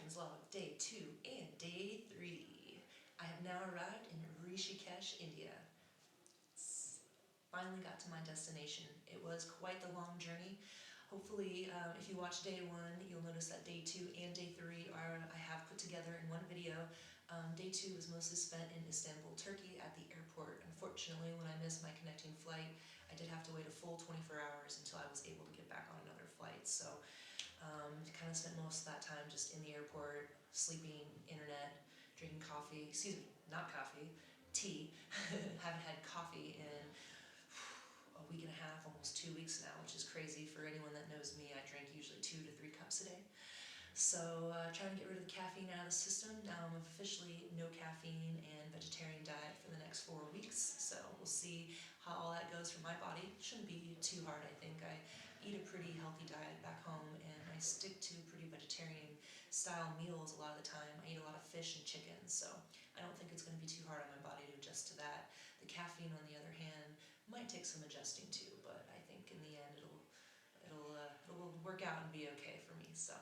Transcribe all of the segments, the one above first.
Check-ins log, day 2 and day 3. I have now arrived in Rishikesh, India. Finally got to my destination. It was quite the long journey. Hopefully, if you watch day 1, you'll notice that day 2 and day 3 I have put together in one video. Day 2 was mostly spent in Istanbul, Turkey at the airport. Unfortunately, when I missed my connecting flight, I did have to wait a full 24 hours until I was able to get back on another flight. So, kind of spent most of that time just in the airport, sleeping, internet, drinking coffee, not coffee, tea. Haven't had coffee in a week and a half, almost 2 weeks now, which is crazy. For anyone that knows me, I drink usually 2 to 3 cups a day. So trying to get rid of the caffeine out of the system. Now I'm officially no caffeine and vegetarian diet for the next 4 weeks. So we'll see how all that goes for my body. Shouldn't be too hard, I think. I eat a pretty healthy diet back home, and I stick to pretty vegetarian style meals a lot of the time. I eat a lot of fish and chicken, so I don't think it's going to be too hard on my body to adjust to that. The caffeine, on the other hand, might take some adjusting to, but I think in the end it'll work out and be okay for me. So.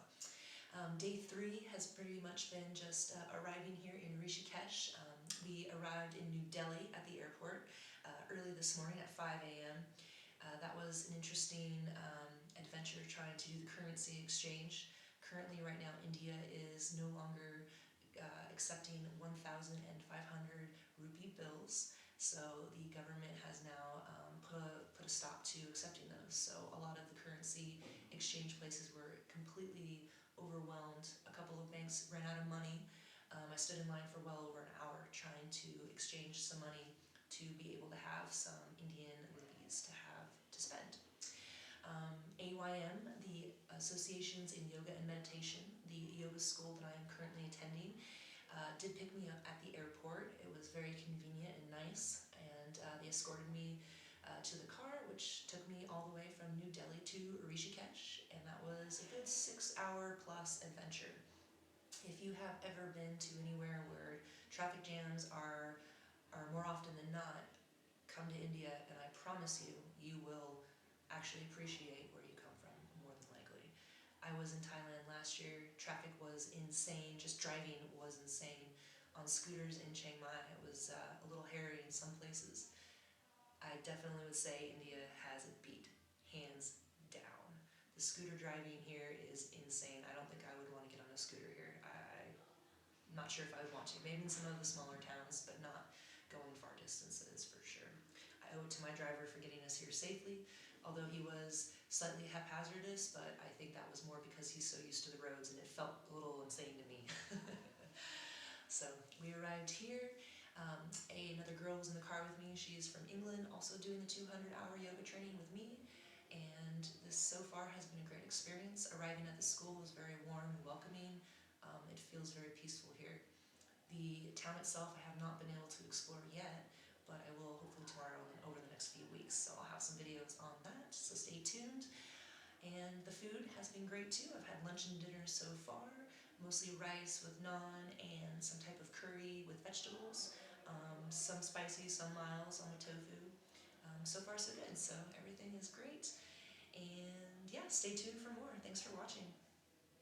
Day 3 has pretty much been just arriving here in Rishikesh. We arrived in New Delhi at the airport early this morning at 5 a.m. That was an interesting adventure trying to do the currency exchange. Currently, right now, India is no longer accepting 1,500 rupee bills. So the government has now put a stop to accepting those. So a lot of the currency exchange places were completely overwhelmed. A couple of banks ran out of money. I stood in line for well over an hour trying to exchange some money to be able to have some Indian rupees to spend. AYM, the Associations in Yoga and Meditation, the yoga school that I am currently attending, did pick me up at the airport. It was very convenient and nice, and they escorted me to the car, which took me all the way from New Delhi to Rishikesh, and that was a good 6-hour plus adventure. If you have ever been to anywhere where traffic jams are more often than not, come to India, and I promise you, you will actually appreciate where you come from, more than likely. I was in Thailand last year. Traffic was insane. Just driving was insane. On scooters in Chiang Mai, it was a little hairy in some places. I definitely would say India has it beat, hands down. The scooter driving here is insane. I don't think I would want to get on a scooter here. I'm not sure if I would want to. Maybe in some of the smaller towns, but not going far distances for sure. I owe it to my driver for getting us here safely, although he was slightly haphazardous, but I think that was more because he's so used to the roads and it felt a little insane to me. So we arrived here. Another girl was in the car with me. She's from England, also doing the 200-hour yoga training with me. And this so far has been a great experience. Arriving at the school was very warm and welcoming. It feels very peaceful here. The town itself I have not been able to explore yet, but I will hopefully tomorrow and over the next few weeks. So I'll have some videos on that, so stay tuned. And the food has been great too. I've had lunch and dinner so far, mostly rice with naan and some type of curry with vegetables, some spicy, some mild, some with tofu. So far so good, so everything is great. And yeah, stay tuned for more. Thanks for watching.